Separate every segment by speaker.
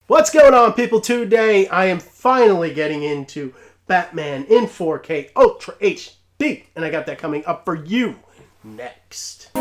Speaker 1: What's going on, people? Today I am finally getting into Batman in 4K Ultra HD, and I got that coming up for you next.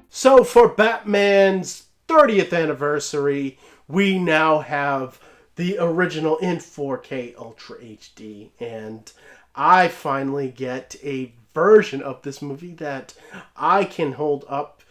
Speaker 1: So for Batman's 30th anniversary, we now have the original in 4K Ultra HD, and I finally get a version of this movie that I can hold up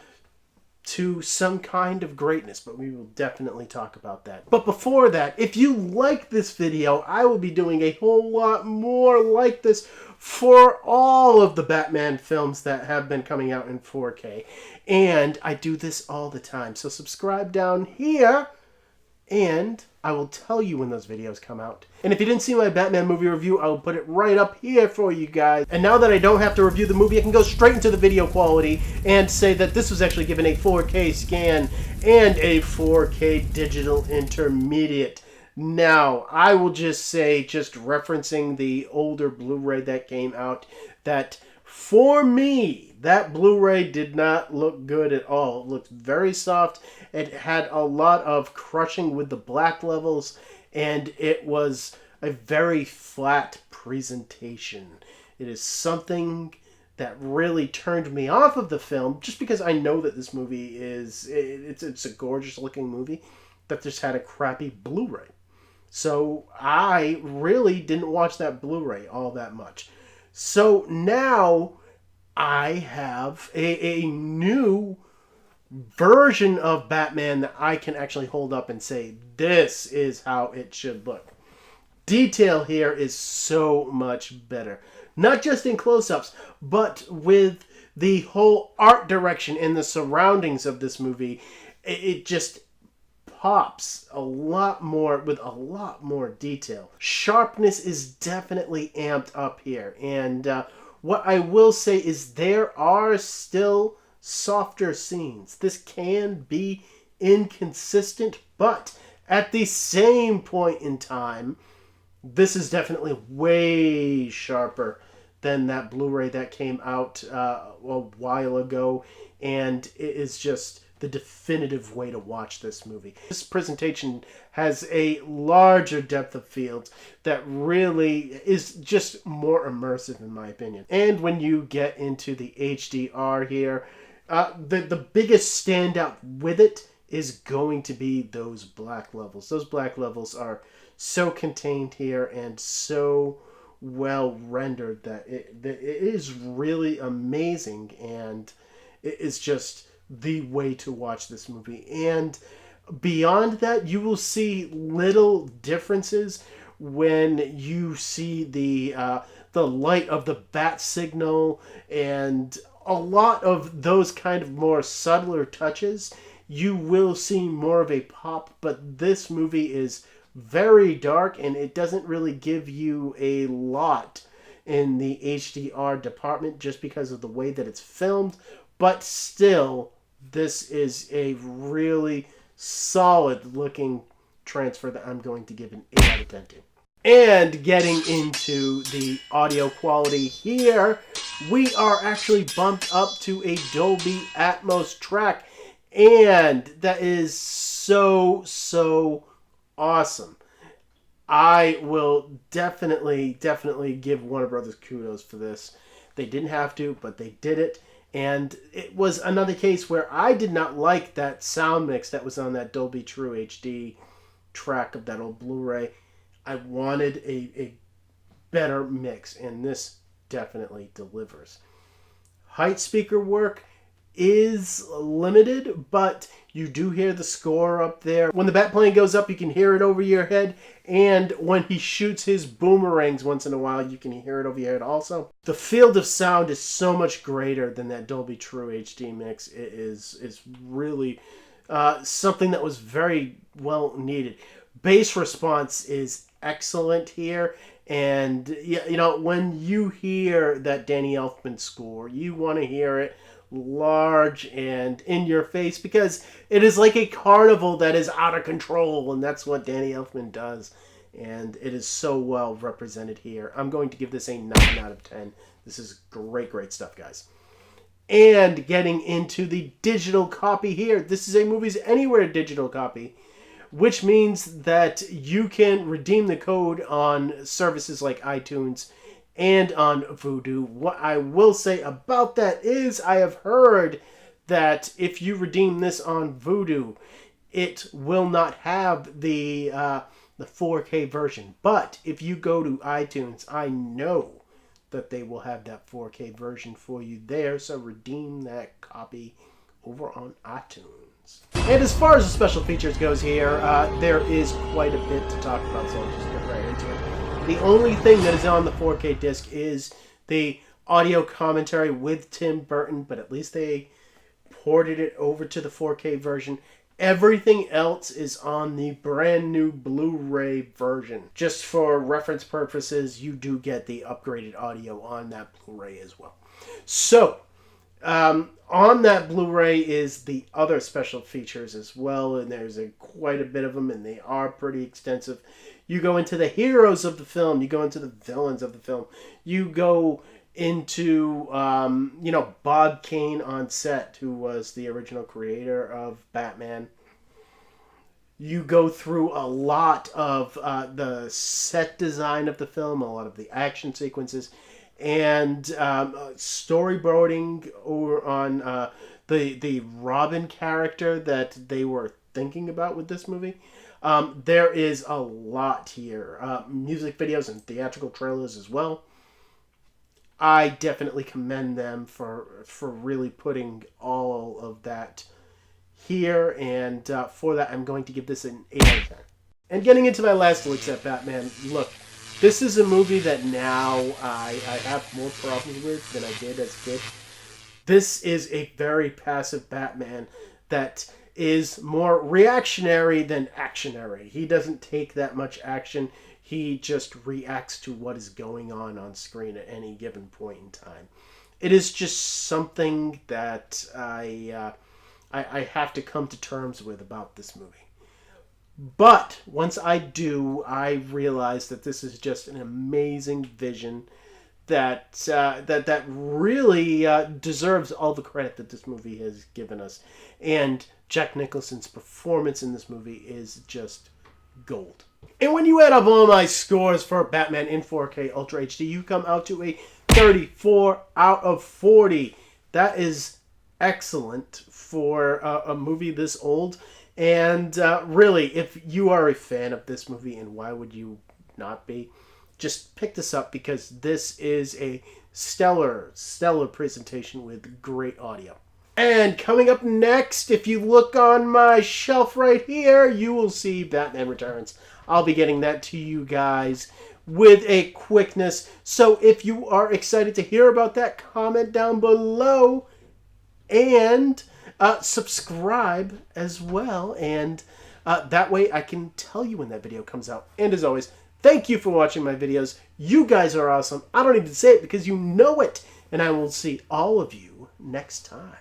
Speaker 1: to some kind of greatness, but we will definitely talk about that. But before that, if you like this video, I will be doing a whole lot more like this for all of the Batman films that have been coming out in 4K. And I do this all the time, so subscribe down here, and I will tell you when those videos come out. And if you didn't see my Batman movie review, I will put it right up here for you guys. And now that I don't have to review the movie, I can go straight into the video quality and say that this was actually given a 4K scan and a 4K digital intermediate. Now, I will just say, just referencing the older Blu-ray that came out, that for me, that Blu-ray did not look good at all. It looked very soft. It had a lot of crushing with the black levels, and it was a very flat presentation. It is something that really turned me off of the film, just because I know that this movie is, it's a gorgeous looking movie that just had a crappy Blu-ray. So I really didn't watch that Blu-ray all that much. So now I have a new version of Batman that I can actually hold up and say, this is how it should look. Detail here is so much better. Not just in close-ups, but with the whole art direction and the surroundings of this movie. It just pops a lot more with a lot more detail. Sharpness is definitely amped up here, and what I will say is there are still softer scenes. This can be inconsistent, but at the same point in time, this is definitely way sharper than that Blu-ray that came out a while ago, and it is just the definitive way to watch this movie. This presentation has a larger depth of field that really is just more immersive, in my opinion. And when you get into the HDR here, the biggest standout with it is going to be those black levels. Those black levels are so contained here and so well rendered that it is really amazing, and it is just the way to watch this movie. And beyond that, you will see little differences when you see the light of the bat signal and a lot of those kind of more subtler touches. You will see more of a pop, but this movie is very dark and it doesn't really give you a lot in the HDR department just because of the way that it's filmed. But still, this is a really solid looking transfer that I'm going to give an 8 out of 10 to. And getting into the audio quality here, we are actually bumped up to a Dolby Atmos track, and that is so awesome. I will definitely give Warner Brothers kudos for this. They didn't have to, but they did it. And it was another case where I did not like that sound mix that was on that Dolby True HD track of that old Blu-ray. I wanted a better mix, and this definitely delivers. Height speaker work is limited, but you do hear the score up there. When the Batplane goes up, you can hear it over your head, and when he shoots his boomerangs once in a while, you can hear it over your head also. The field of sound is so much greater than that Dolby True HD mix. It's really something that was very well needed. Bass response is excellent here, and you know, when you hear that Danny Elfman score, you want to hear it large and in your face, because it is like a carnival that is out of control, and that's what Danny Elfman does. and it is so well represented here. I'm going to give this a 9 out of 10. This is great, great stuff, guys. And getting into the digital copy here, this is a Movies Anywhere digital copy, which means that you can redeem the code on services like iTunes and on Vudu. What I will say about that is I have heard that if you redeem this on Vudu, it will not have the 4K version. But if you go to iTunes, I know that they will have that 4K version for you there. So redeem that copy over on iTunes. And as far as the special features goes here, there is quite a bit to talk about, so I'll just get right into it. The only thing that is on the 4K disc is the audio commentary with Tim Burton, but at least they ported it over to the 4K version. Everything else is on the brand new Blu-ray version. Just for reference purposes, you do get the upgraded audio on that Blu-ray as well. So, on that Blu-ray is the other special features as well, and there's quite a bit of them, and they are pretty extensive. You go into the heroes of the film, you go into the villains of the film, you go into, Bob Kane on set, who was the original creator of Batman. You go through a lot of the set design of the film, a lot of the action sequences, and storyboarding over on the Robin character that they were thinking about with this movie. There is a lot here. Music videos and theatrical trailers as well. I definitely commend them for really putting all of that here, and for that I'm going to give this an 8 out of 10. And getting into my last looks at Batman, look, this is a movie that now I have more problems with than I did as a kid. This is a very passive Batman that is more reactionary than actionary. He doesn't take that much action. He just reacts to what is going on screen at any given point in time. It is just something that I have to come to terms with about this movie. But once I do, I realize that this is just an amazing vision that really deserves all the credit that this movie has given us. And Jack Nicholson's performance in this movie is just gold. And when you add up all my scores for Batman in 4K Ultra HD, you come out to a 34 out of 40. That is excellent for a movie this old. And really, if you are a fan of this movie, and why would you not be, just pick this up, because this is a stellar presentation with great audio. And coming up next, if you look on my shelf right here, you will see Batman Returns. I'll be getting that to you guys with a quickness. So if you are excited to hear about that, comment down below and subscribe as well. And that way I can tell you when that video comes out. And as always, thank you for watching my videos. You guys are awesome. I don't need to say it because you know it. And I will see all of you next time.